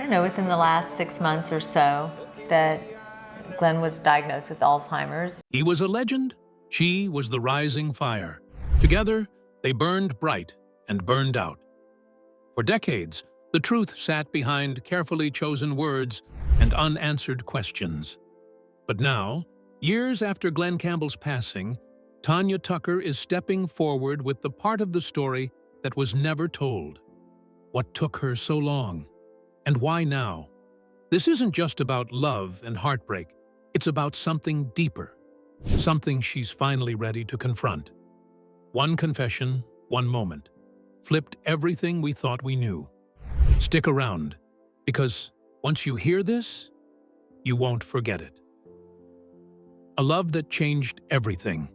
don't know, within the last 6 months or so that Glenn was diagnosed with Alzheimer's. He was a legend. She was the rising fire. Together, they burned bright and burned out. For decades, the truth sat behind carefully chosen words and unanswered questions. But now, years after Glen Campbell's passing, Tanya Tucker is stepping forward with the part of the story that was never told. What took her so long? And why now? This isn't just about love and heartbreak. It's about something deeper, something she's finally ready to confront. One confession, one moment, flipped everything we thought we knew. Stick around, because once you hear this, you won't forget it. A love that changed everything.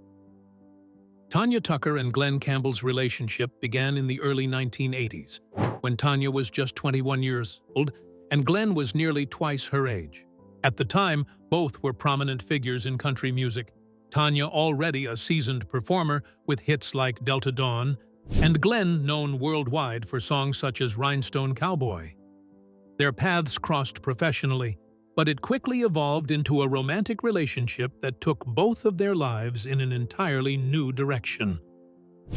Tanya Tucker and Glen Campbell's relationship began in the early 1980s, when Tanya was just 21 years old and Glen was nearly twice her age. At the time, both were prominent figures in country music, Tanya already a seasoned performer with hits like Delta Dawn, and Glen known worldwide for songs such as Rhinestone Cowboy. Their paths crossed professionally, but it quickly evolved into a romantic relationship that took both of their lives in an entirely new direction.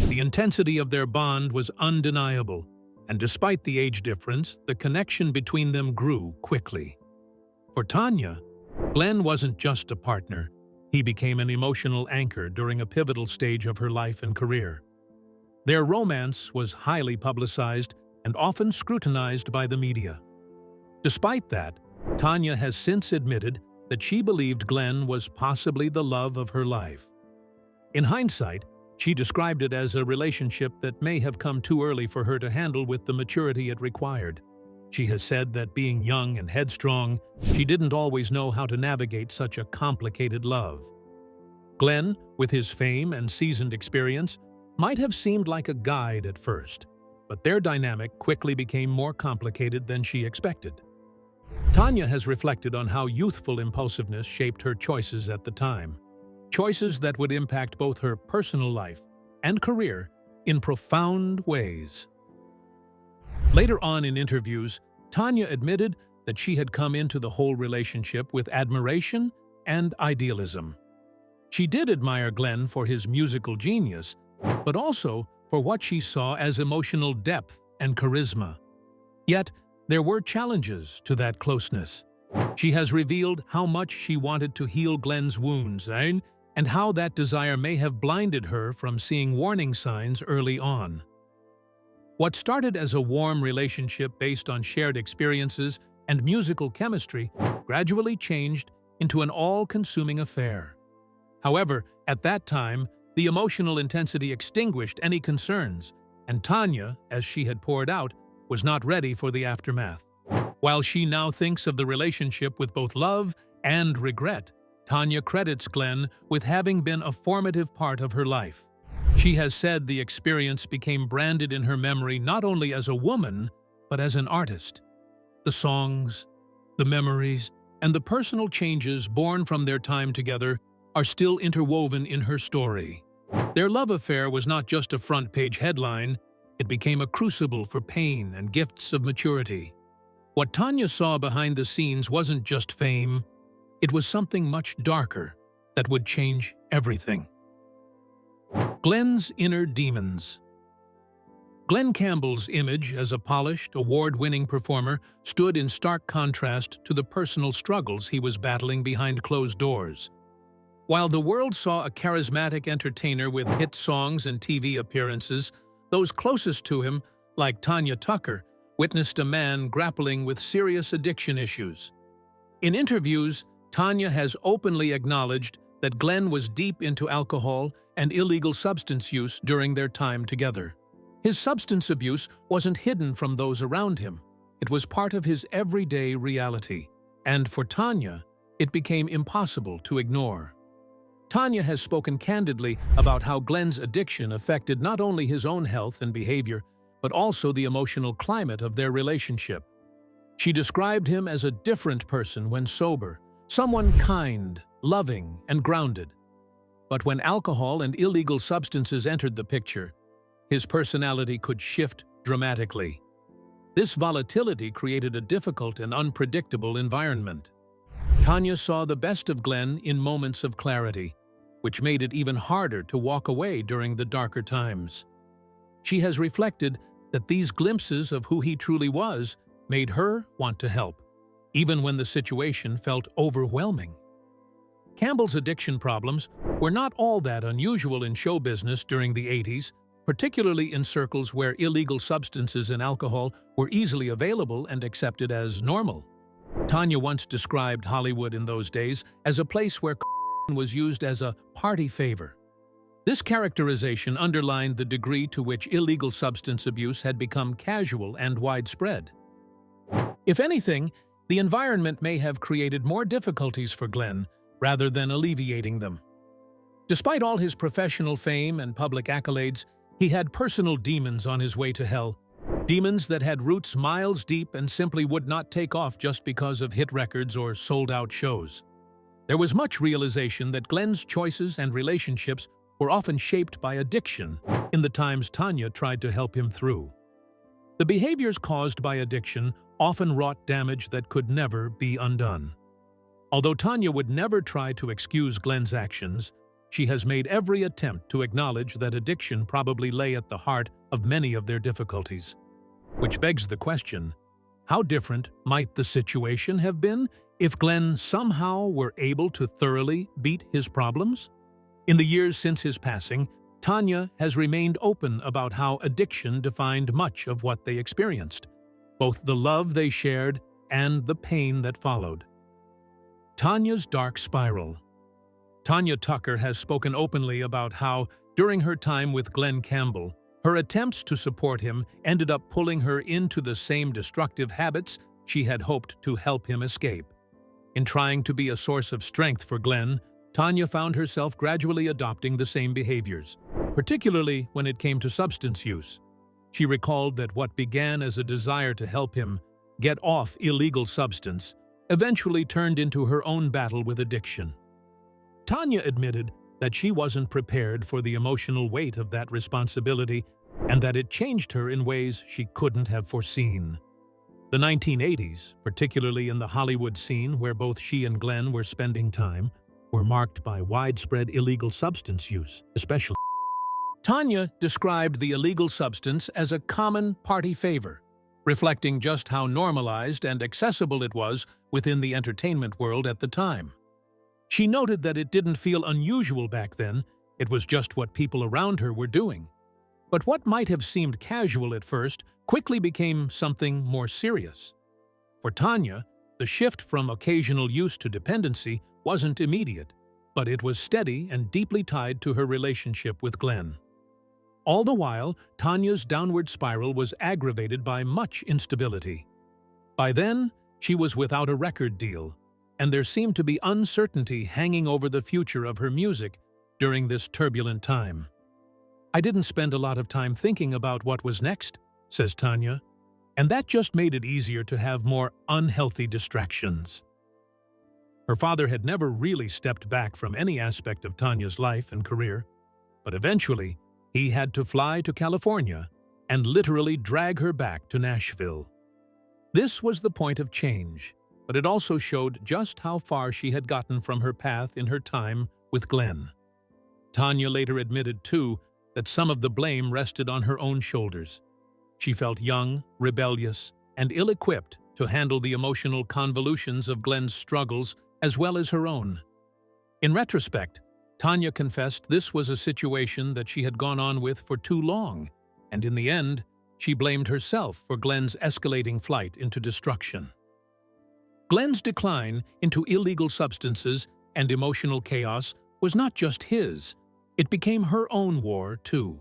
The intensity of their bond was undeniable, and despite the age difference, the connection between them grew quickly. For Tanya, Glen wasn't just a partner. He became an emotional anchor during a pivotal stage of her life and career. Their romance was highly publicized and often scrutinized by the media. Despite that, Tanya has since admitted that she believed Glen was possibly the love of her life. In hindsight, she described it as a relationship that may have come too early for her to handle with the maturity it required. She has said that being young and headstrong, she didn't always know how to navigate such a complicated love. Glen, with his fame and seasoned experience, might have seemed like a guide at first, but their dynamic quickly became more complicated than she expected. Tanya has reflected on how youthful impulsiveness shaped her choices at the time, choices that would impact both her personal life and career in profound ways. Later on in interviews, Tanya admitted that she had come into the whole relationship with admiration and idealism. She did admire Glen for his musical genius, but also for what she saw as emotional depth and charisma. Yet, there were challenges to that closeness. She has revealed how much she wanted to heal Glen's wounds, and how that desire may have blinded her from seeing warning signs early on. What started as a warm relationship based on shared experiences and musical chemistry gradually changed into an all-consuming affair. However, at that time, the emotional intensity extinguished any concerns, and Tanya, as she had poured out, was not ready for the aftermath. While she now thinks of the relationship with both love and regret, Tanya credits Glen with having been a formative part of her life. She has said the experience became branded in her memory not only as a woman, but as an artist. The songs, the memories, and the personal changes born from their time together are still interwoven in her story. Their love affair was not just a front-page headline, it became a crucible for pain and gifts of maturity. What Tanya saw behind the scenes wasn't just fame, it was something much darker that would change everything. Glen's inner demons. Glen Campbell's image as a polished, award-winning performer stood in stark contrast to the personal struggles he was battling behind closed doors. While the world saw a charismatic entertainer with hit songs and TV appearances, those closest to him, like Tanya Tucker, witnessed a man grappling with serious addiction issues. In interviews, Tanya has openly acknowledged that Glen was deep into alcohol and illegal substance use during their time together. His substance abuse wasn't hidden from those around him. It was part of his everyday reality, and for Tanya, it became impossible to ignore. Tanya has spoken candidly about how Glen's addiction affected not only his own health and behavior, but also the emotional climate of their relationship. She described him as a different person when sober, someone kind, loving, and grounded. But when alcohol and illegal substances entered the picture, his personality could shift dramatically. This volatility created a difficult and unpredictable environment. Tanya saw the best of Glen in moments of clarity, which made it even harder to walk away during the darker times. She has reflected that these glimpses of who he truly was made her want to help, even when the situation felt overwhelming. Campbell's addiction problems were not all that unusual in show business during the 80s, particularly in circles where illegal substances and alcohol were easily available and accepted as normal. Tanya once described Hollywood in those days as a place where was used as a party favor. This characterization underlined the degree to which illegal substance abuse had become casual and widespread. If anything, the environment may have created more difficulties for Glen rather than alleviating them. Despite all his professional fame and public accolades, he had personal demons on his way to hell, demons that had roots miles deep and simply would not take off just because of hit records or sold-out shows. There was much realization that Glen's choices and relationships were often shaped by addiction in the times Tanya tried to help him through. The behaviors caused by addiction often wrought damage that could never be undone. Although Tanya would never try to excuse Glen's actions, she has made every attempt to acknowledge that addiction probably lay at the heart of many of their difficulties. Which begs the question, how different might the situation have been if Glen somehow were able to thoroughly beat his problems? In the years since his passing, Tanya has remained open about how addiction defined much of what they experienced, both the love they shared and the pain that followed. Tanya's dark spiral. Tanya Tucker has spoken openly about how, during her time with Glen Campbell, her attempts to support him ended up pulling her into the same destructive habits she had hoped to help him escape. In trying to be a source of strength for Glen, Tanya found herself gradually adopting the same behaviors, particularly when it came to substance use. She recalled that what began as a desire to help him get off illegal substance eventually turned into her own battle with addiction. Tanya admitted that she wasn't prepared for the emotional weight of that responsibility and that it changed her in ways she couldn't have foreseen. The 1980s, particularly in the Hollywood scene where both she and Glen were spending time, were marked by widespread illegal substance use, especially. Tanya described the illegal substance as a common party favor, reflecting just how normalized and accessible it was within the entertainment world at the time. She noted that it didn't feel unusual back then, it was just what people around her were doing. But what might have seemed casual at first quickly became something more serious. For Tanya, the shift from occasional use to dependency wasn't immediate, but it was steady and deeply tied to her relationship with Glen. All the while, Tanya's downward spiral was aggravated by much instability. By then, she was without a record deal, and there seemed to be uncertainty hanging over the future of her music during this turbulent time. "I didn't spend a lot of time thinking about what was next," says Tanya, and that just made it easier to have more unhealthy distractions. Her father had never really stepped back from any aspect of Tanya's life and career, but eventually he had to fly to California and literally drag her back to Nashville. This was the point of change, but it also showed just how far she had gotten from her path in her time with Glen. Tanya later admitted, too, that some of the blame rested on her own shoulders. She felt young, rebellious, and ill-equipped to handle the emotional convolutions of Glen's struggles as well as her own. In retrospect, Tanya confessed this was a situation that she had gone on with for too long, and in the end, she blamed herself for Glen's escalating flight into destruction. Glen's decline into illegal substances and emotional chaos was not just his, it became her own war, too.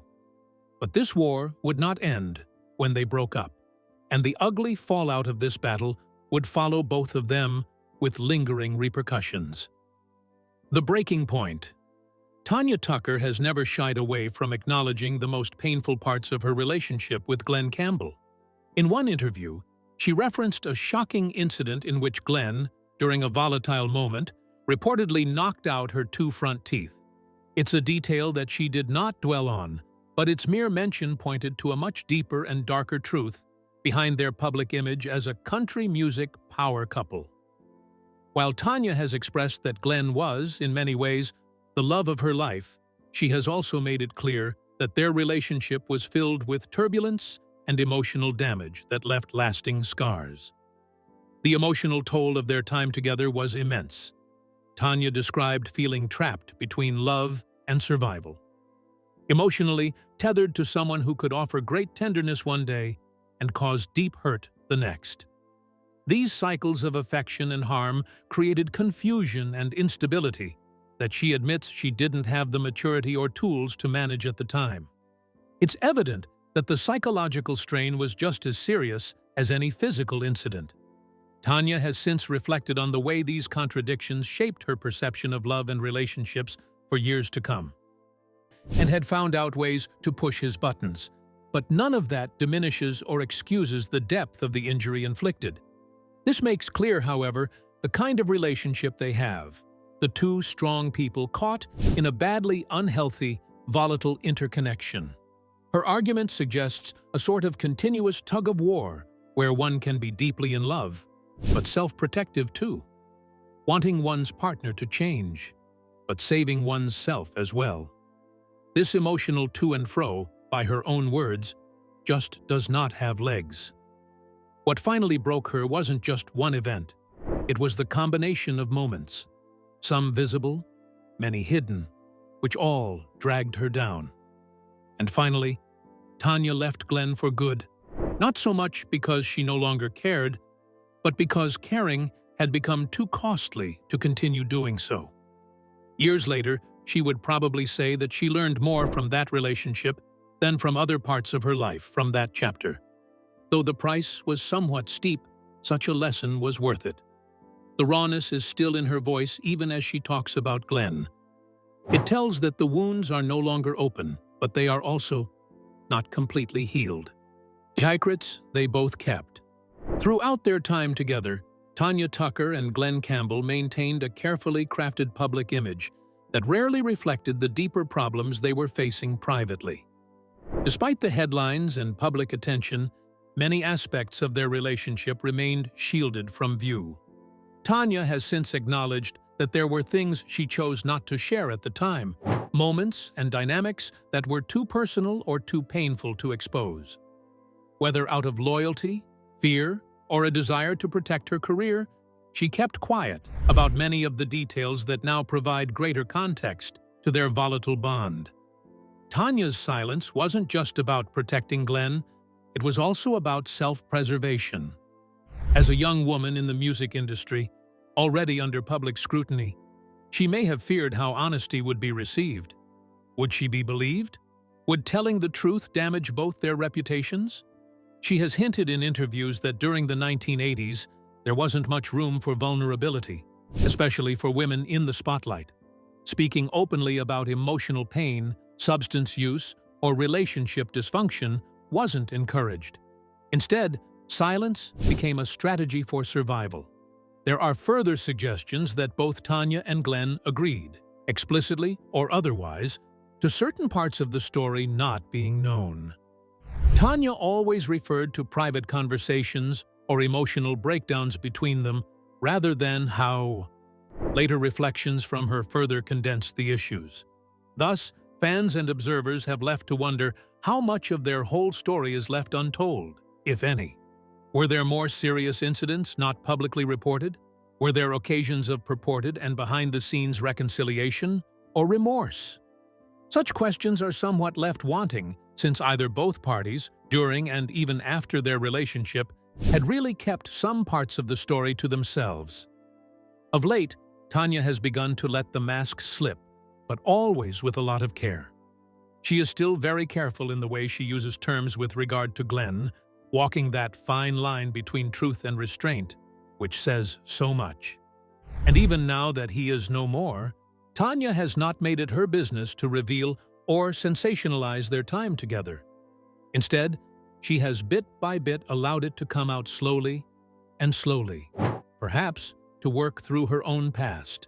But this war would not end when they broke up, and the ugly fallout of this battle would follow both of them with lingering repercussions. The breaking point. Tanya Tucker has never shied away from acknowledging the most painful parts of her relationship with Glen Campbell. In one interview, she referenced a shocking incident in which Glen, during a volatile moment, reportedly knocked out her two front teeth. It's a detail that she did not dwell on, but its mere mention pointed to a much deeper and darker truth behind their public image as a country music power couple. While Tanya has expressed that Glen was, in many ways, the love of her life, she has also made it clear that their relationship was filled with turbulence and emotional damage that left lasting scars. The emotional toll of their time together was immense. Tanya described feeling trapped between love and survival. Emotionally tethered to someone who could offer great tenderness one day and cause deep hurt the next. These cycles of affection and harm created confusion and instability that she admits she didn't have the maturity or tools to manage at the time. It's evident that the psychological strain was just as serious as any physical incident. Tanya has since reflected on the way these contradictions shaped her perception of love and relationships for years to come, and had found out ways to push his buttons. But none of that diminishes or excuses the depth of the injury inflicted. This makes clear, however, the kind of relationship they have. The two strong people caught in a badly unhealthy, volatile interconnection. Her argument suggests a sort of continuous tug-of-war where one can be deeply in love, but self-protective too, wanting one's partner to change, but saving one's self as well. This emotional to and fro, by her own words, just does not have legs. What finally broke her wasn't just one event. It was the combination of moments, some visible, many hidden, which all dragged her down. And finally, Tanya left Glen for good, not so much because she no longer cared, but because caring had become too costly to continue doing so. Years later, she would probably say that she learned more from that relationship than from other parts of her life from that chapter. Though the price was somewhat steep, such a lesson was worth it. The rawness is still in her voice even as she talks about Glen. It tells that the wounds are no longer open, but they are also not completely healed. Hypocrites they both kept. Throughout their time together, Tanya Tucker and Glen Campbell maintained a carefully crafted public image that rarely reflected the deeper problems they were facing privately. Despite the headlines and public attention, many aspects of their relationship remained shielded from view. Tanya has since acknowledged that there were things she chose not to share at the time, moments and dynamics that were too personal or too painful to expose. Whether out of loyalty, fear, or a desire to protect her career, she kept quiet about many of the details that now provide greater context to their volatile bond. Tanya's silence wasn't just about protecting Glen, it was also about self-preservation. As a young woman in the music industry, already under public scrutiny, she may have feared how honesty would be received. Would she be believed? Would telling the truth damage both their reputations? She has hinted in interviews that during the 1980s, there wasn't much room for vulnerability, especially for women in the spotlight. Speaking openly about emotional pain, substance use, or relationship dysfunction wasn't encouraged. Instead, silence became a strategy for survival. There are further suggestions that both Tanya and Glen agreed, explicitly or otherwise, to certain parts of the story not being known. Tanya always referred to private conversations or emotional breakdowns between them rather than how. Later reflections from her further condensed the issues. Thus, fans and observers have left to wonder how much of their whole story is left untold, if any. Were there more serious incidents not publicly reported? Were there occasions of purported and behind-the-scenes reconciliation or remorse? Such questions are somewhat left wanting, since either both parties, during and even after their relationship, had really kept some parts of the story to themselves. Of late, Tanya has begun to let the mask slip, but always with a lot of care. She is still very careful in the way she uses terms with regard to Glen, walking that fine line between truth and restraint, which says so much. And even now that he is no more, Tanya has not made it her business to reveal or sensationalize their time together. Instead, she has bit by bit allowed it to come out slowly and slowly, perhaps to work through her own past.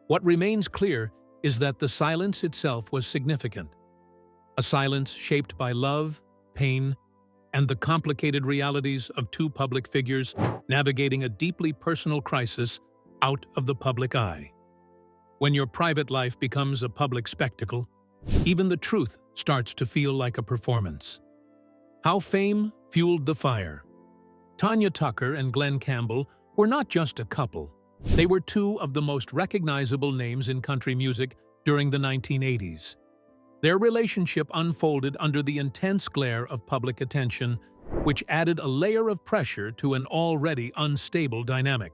What remains clear is that the silence itself was significant. A silence shaped by love, pain, and the complicated realities of two public figures navigating a deeply personal crisis out of the public eye. When your private life becomes a public spectacle, even the truth starts to feel like a performance. How fame fueled the fire. Tanya Tucker and Glen Campbell were not just a couple. They were two of the most recognizable names in country music during the 1980s. Their relationship unfolded under the intense glare of public attention, which added a layer of pressure to an already unstable dynamic.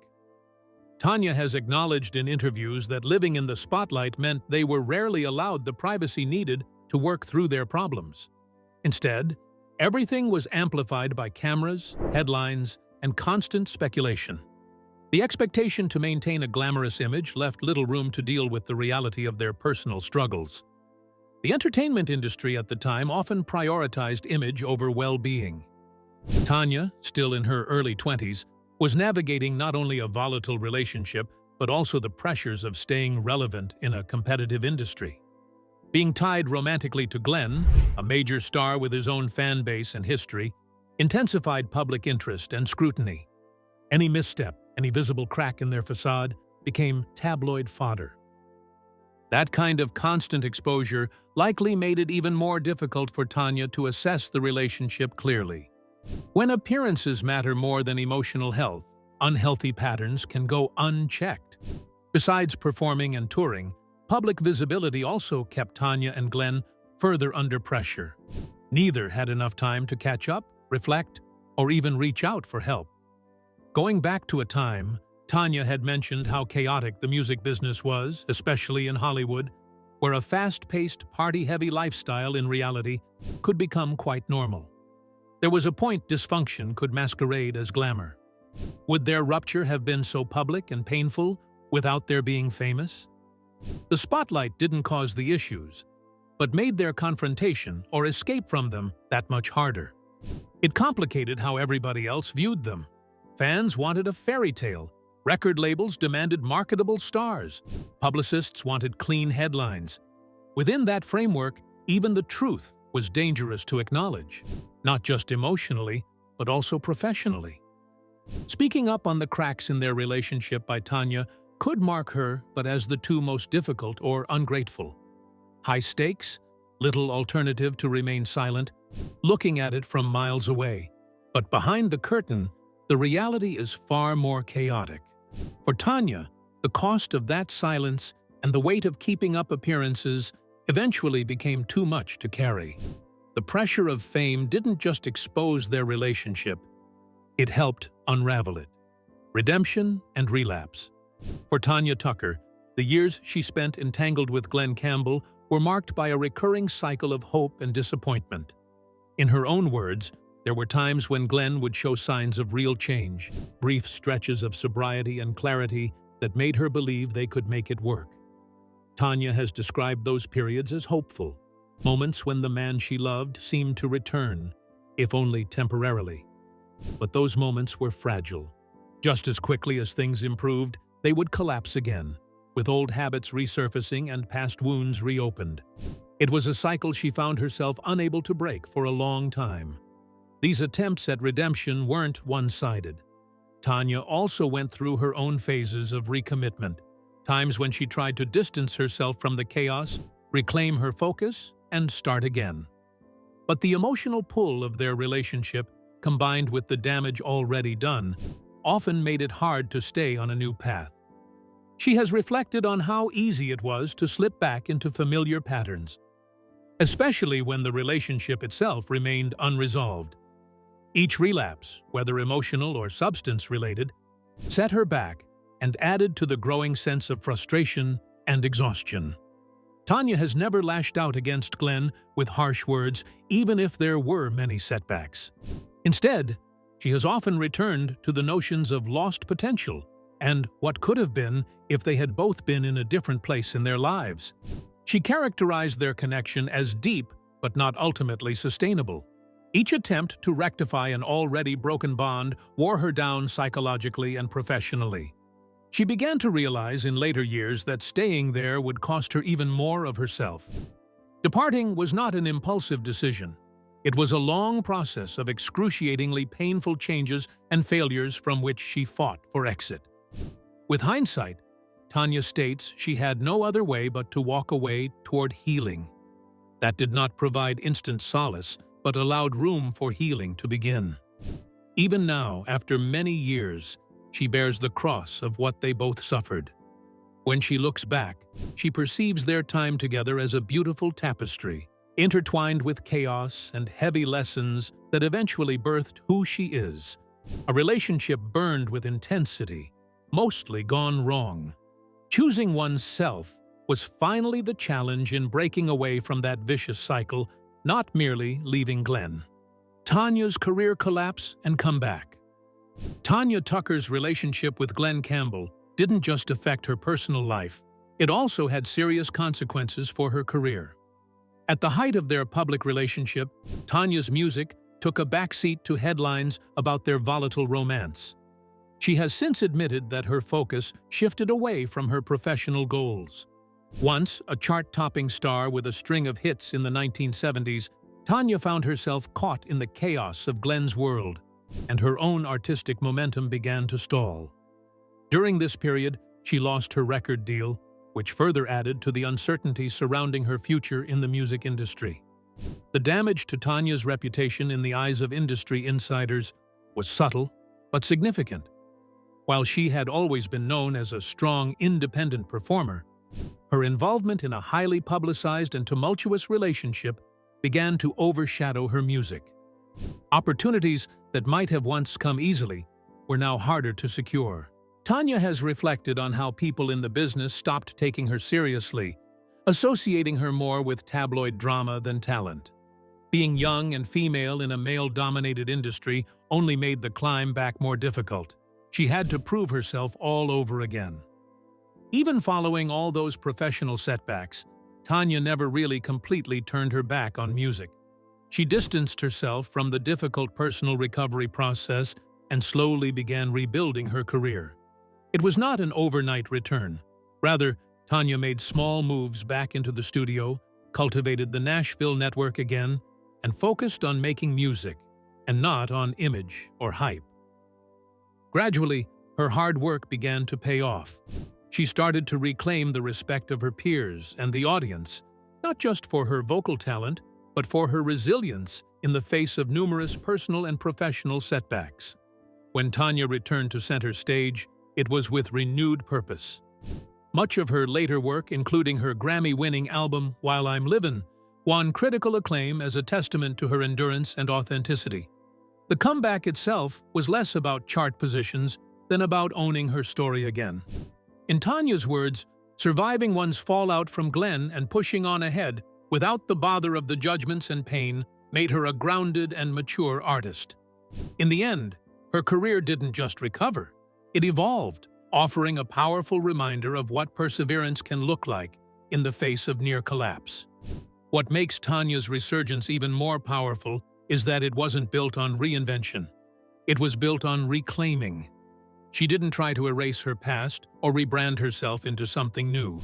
Tanya has acknowledged in interviews that living in the spotlight meant they were rarely allowed the privacy needed to work through their problems. Instead, everything was amplified by cameras, headlines, and constant speculation. The expectation to maintain a glamorous image left little room to deal with the reality of their personal struggles. The entertainment industry at the time often prioritized image over well-being. Tanya, still in her early 20s, was navigating not only a volatile relationship, but also the pressures of staying relevant in a competitive industry. Being tied romantically to Glen, a major star with his own fan base and history, intensified public interest and scrutiny. Any misstep, any visible crack in their facade, became tabloid fodder. That kind of constant exposure likely made it even more difficult for Tanya to assess the relationship clearly. When appearances matter more than emotional health, unhealthy patterns can go unchecked. Besides performing and touring, public visibility also kept Tanya and Glen further under pressure. Neither had enough time to catch up, reflect, or even reach out for help. Going back to a time, Tanya had mentioned how chaotic the music business was, especially in Hollywood, where a fast-paced, party-heavy lifestyle in reality could become quite normal. There was a point dysfunction could masquerade as glamour. Would their rupture have been so public and painful without their being famous? The spotlight didn't cause the issues, but made their confrontation or escape from them that much harder. It complicated how everybody else viewed them. Fans wanted a fairy tale. Record labels demanded marketable stars. Publicists wanted clean headlines. Within that framework, even the truth was dangerous to acknowledge, not just emotionally, but also professionally. Speaking up on the cracks in their relationship by Tanya could mark her, but as the two most difficult or ungrateful. High stakes, little alternative to remain silent, looking at it from miles away. But behind the curtain, the reality is far more chaotic. For Tanya, the cost of that silence and the weight of keeping up appearances eventually became too much to carry. The pressure of fame didn't just expose their relationship, it helped unravel it. Redemption and relapse. For Tanya Tucker, the years she spent entangled with Glen Campbell were marked by a recurring cycle of hope and disappointment. In her own words, there were times when Glen would show signs of real change, brief stretches of sobriety and clarity that made her believe they could make it work. Tanya has described those periods as hopeful, moments when the man she loved seemed to return, if only temporarily. But those moments were fragile. Just as quickly as things improved, they would collapse again, with old habits resurfacing and past wounds reopened. It was a cycle she found herself unable to break for a long time. These attempts at redemption weren't one-sided. Tanya also went through her own phases of recommitment, times when she tried to distance herself from the chaos, reclaim her focus, and start again. But the emotional pull of their relationship, combined with the damage already done, often made it hard to stay on a new path. She has reflected on how easy it was to slip back into familiar patterns, especially when the relationship itself remained unresolved. Each relapse, whether emotional or substance-related, set her back and added to the growing sense of frustration and exhaustion. Tanya has never lashed out against Glen with harsh words, even if there were many setbacks. Instead, she has often returned to the notions of lost potential and what could have been if they had both been in a different place in their lives. She characterized their connection as deep but not ultimately sustainable. Each attempt to rectify an already broken bond wore her down psychologically and professionally. She began to realize in later years that staying there would cost her even more of herself. Departing was not an impulsive decision. It was a long process of excruciatingly painful changes and failures from which she fought for exit. With hindsight, Tanya states she had no other way but to walk away toward healing. That did not provide instant solace, but allowed room for healing to begin. Even now, after many years, she bears the cross of what they both suffered. When she looks back, she perceives their time together as a beautiful tapestry, intertwined with chaos and heavy lessons that eventually birthed who she is. A relationship burned with intensity, mostly gone wrong. Choosing oneself was finally the challenge in breaking away from that vicious cycle, not merely leaving Glen. Tanya's career collapse and comeback. Tanya Tucker's relationship with Glen Campbell didn't just affect her personal life, it also had serious consequences for her career. At the height of their public relationship, Tanya's music took a backseat to headlines about their volatile romance. She has since admitted that her focus shifted away from her professional goals. Once a chart-topping star with a string of hits in the 1970s, Tanya found herself caught in the chaos of Glen's world, and her own artistic momentum began to stall. During this period, she lost her record deal, which further added to the uncertainty surrounding her future in the music industry. The damage to Tanya's reputation in the eyes of industry insiders was subtle but significant. While she had always been known as a strong, independent performer, her involvement in a highly publicized and tumultuous relationship began to overshadow her music. Opportunities that might have once come easily were now harder to secure. Tanya has reflected on how people in the business stopped taking her seriously, associating her more with tabloid drama than talent. Being young and female in a male-dominated industry only made the climb back more difficult. She had to prove herself all over again. Even following all those professional setbacks, Tanya never really completely turned her back on music. She distanced herself from the difficult personal recovery process and slowly began rebuilding her career. It was not an overnight return. Rather, Tanya made small moves back into the studio, cultivated the Nashville network again, and focused on making music, and not on image or hype. Gradually, her hard work began to pay off. She started to reclaim the respect of her peers and the audience, not just for her vocal talent, but for her resilience in the face of numerous personal and professional setbacks. When Tanya returned to center stage, it was with renewed purpose. Much of her later work, including her Grammy-winning album While I'm Livin', won critical acclaim as a testament to her endurance and authenticity. The comeback itself was less about chart positions than about owning her story again. In Tanya's words, surviving one's fallout from Glen and pushing on ahead without the bother of the judgments and pain made her a grounded and mature artist. In the end, her career didn't just recover, it evolved, offering a powerful reminder of what perseverance can look like in the face of near collapse. What makes Tanya's resurgence even more powerful is that it wasn't built on reinvention. It was built on reclaiming. She didn't try to erase her past or rebrand herself into something new.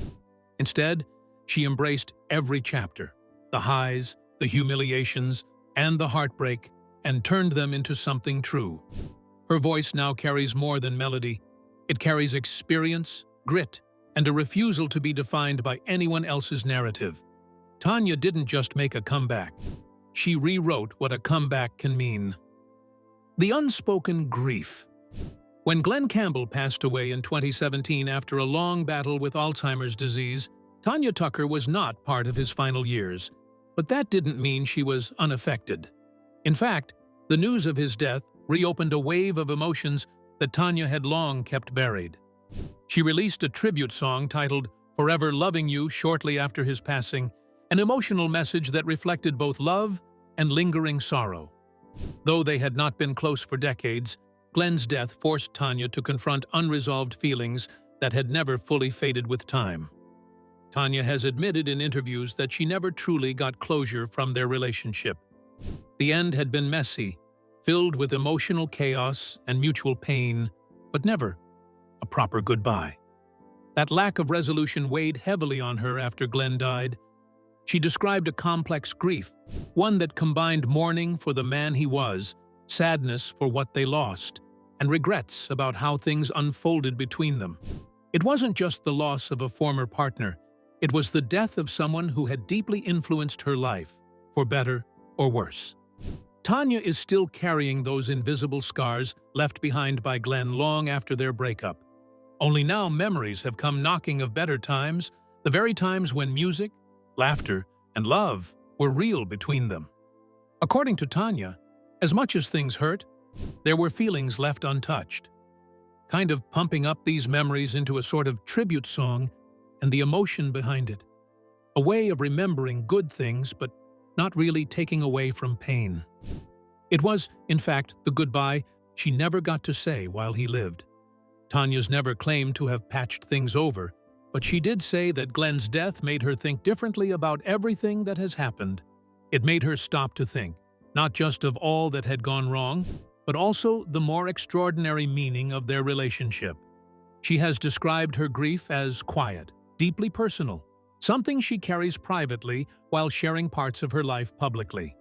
Instead, she embraced every chapter, the highs, the humiliations, and the heartbreak, and turned them into something true. Her voice now carries more than melody. It carries experience, grit, and a refusal to be defined by anyone else's narrative. Tanya didn't just make a comeback. She rewrote what a comeback can mean. The unspoken grief. When Glen Campbell passed away in 2017 after a long battle with Alzheimer's disease, Tanya Tucker was not part of his final years, but that didn't mean she was unaffected. In fact, the news of his death reopened a wave of emotions that Tanya had long kept buried. She released a tribute song titled Forever Loving You shortly after his passing, an emotional message that reflected both love and lingering sorrow. Though they had not been close for decades, Glen's death forced Tanya to confront unresolved feelings that had never fully faded with time. Tanya has admitted in interviews that she never truly got closure from their relationship. The end had been messy, filled with emotional chaos and mutual pain, but never a proper goodbye. That lack of resolution weighed heavily on her after Glen died. She described a complex grief, one that combined mourning for the man he was, sadness for what they lost, and regrets about how things unfolded between them. It wasn't just the loss of a former partner, it was the death of someone who had deeply influenced her life, for better or worse. Tanya is still carrying those invisible scars left behind by Glen long after their breakup. Only now memories have come knocking of better times, the very times when music, laughter, and love were real between them. According to Tanya, as much as things hurt, there were feelings left untouched, kind of pumping up these memories into a sort of tribute song and the emotion behind it. A way of remembering good things but not really taking away from pain. It was, in fact, the goodbye she never got to say while he lived. Tanya's never claimed to have patched things over, but she did say that Glen's death made her think differently about everything that has happened. It made her stop to think, not just of all that had gone wrong, but also the more extraordinary meaning of their relationship. She has described her grief as quiet, deeply personal, something she carries privately while sharing parts of her life publicly.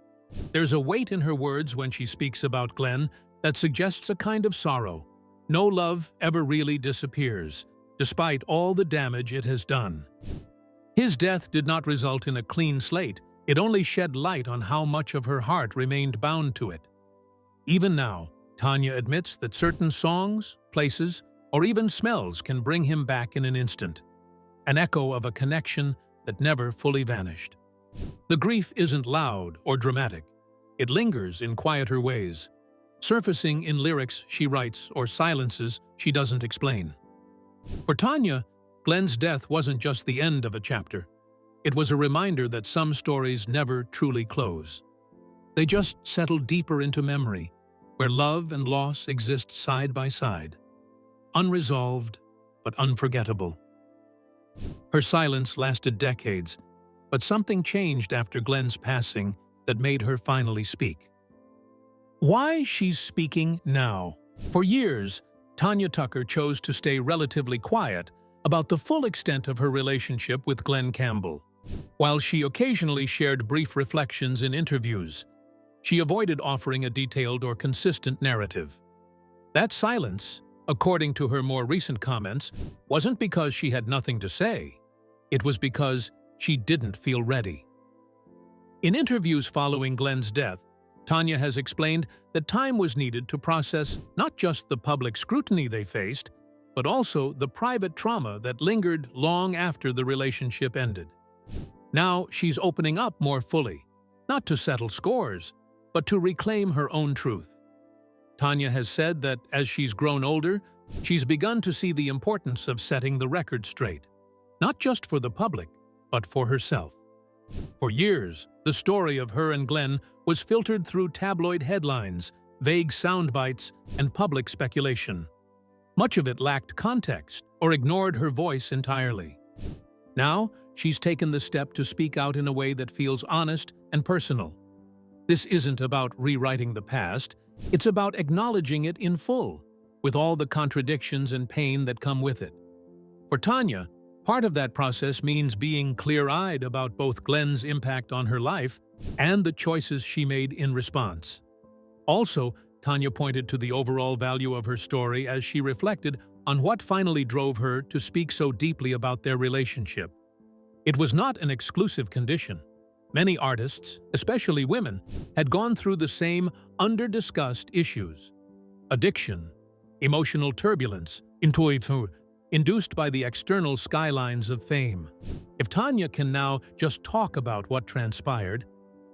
There's a weight in her words when she speaks about Glen that suggests a kind of sorrow. No love ever really disappears, despite all the damage it has done. His death did not result in a clean slate, it only shed light on how much of her heart remained bound to it. Even now, Tanya admits that certain songs, places, or even smells can bring him back in an instant, an echo of a connection that never fully vanished. The grief isn't loud or dramatic. It lingers in quieter ways, surfacing in lyrics she writes or silences she doesn't explain. For Tanya, Glen's death wasn't just the end of a chapter. It was a reminder that some stories never truly close. They just settle deeper into memory, where love and loss exist side by side, unresolved but unforgettable. Her silence lasted decades, but something changed after Glen's passing that made her finally speak. Why she's speaking now? For years, Tanya Tucker chose to stay relatively quiet about the full extent of her relationship with Glen Campbell. While she occasionally shared brief reflections in interviews, she avoided offering a detailed or consistent narrative. That silence, according to her more recent comments, wasn't because she had nothing to say. It was because she didn't feel ready. In interviews following Glen's death, Tanya has explained that time was needed to process not just the public scrutiny they faced, but also the private trauma that lingered long after the relationship ended. Now she's opening up more fully, not to settle scores, but to reclaim her own truth. Tanya has said that as she's grown older, she's begun to see the importance of setting the record straight, not just for the public, but for herself. For years, the story of her and Glen was filtered through tabloid headlines, vague sound bites, and public speculation. Much of it lacked context or ignored her voice entirely. Now, she's taken the step to speak out in a way that feels honest and personal. This isn't about rewriting the past, it's about acknowledging it in full, with all the contradictions and pain that come with it. For Tanya, part of that process means being clear-eyed about both Glen's impact on her life and the choices she made in response. Also, Tanya pointed to the overall value of her story as she reflected on what finally drove her to speak so deeply about their relationship. It was not an exclusive condition. Many artists, especially women, had gone through the same under-discussed issues. Addiction, emotional turbulence, induced by the external skylines of fame. If Tanya can now just talk about what transpired,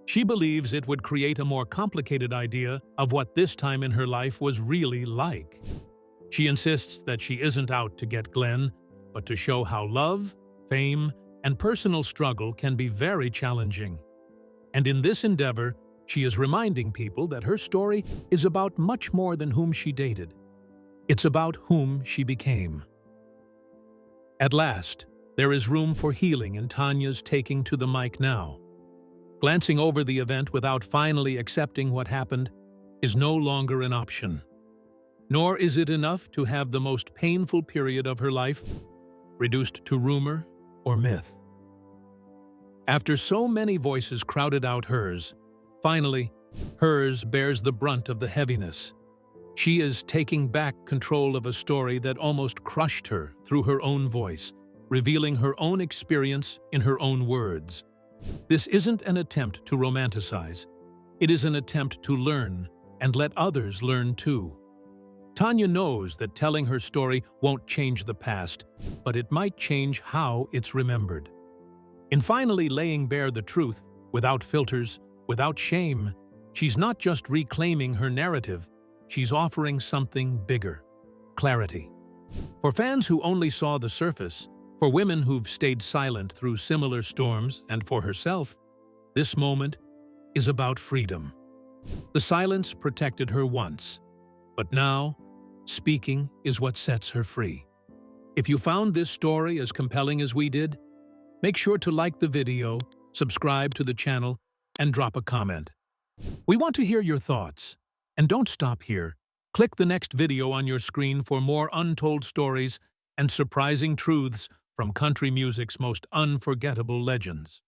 she believes it would create a more complicated idea of what this time in her life was really like. She insists that she isn't out to get Glen, but to show how love, fame, and personal struggle can be very challenging. And in this endeavor, she is reminding people that her story is about much more than whom she dated. It's about whom she became. At last, there is room for healing in Tanya's taking to the mic now. Glancing over the event without finally accepting what happened is no longer an option. Nor is it enough to have the most painful period of her life reduced to rumor or myth. After so many voices crowded out hers, finally, hers bears the brunt of the heaviness. She is taking back control of a story that almost crushed her through her own voice, revealing her own experience in her own words. This isn't an attempt to romanticize. It is an attempt to learn and let others learn too. Tanya knows that telling her story won't change the past, but it might change how it's remembered. In finally laying bare the truth, without filters, without shame, she's not just reclaiming her narrative, she's offering something bigger: clarity. For fans who only saw the surface, for women who've stayed silent through similar storms, and for herself, this moment is about freedom. The silence protected her once, but now, speaking is what sets her free. If you found this story as compelling as we did, make sure to like the video, subscribe to the channel, and drop a comment. We want to hear your thoughts. And don't stop here. Click the next video on your screen for more untold stories and surprising truths from country music's most unforgettable legends.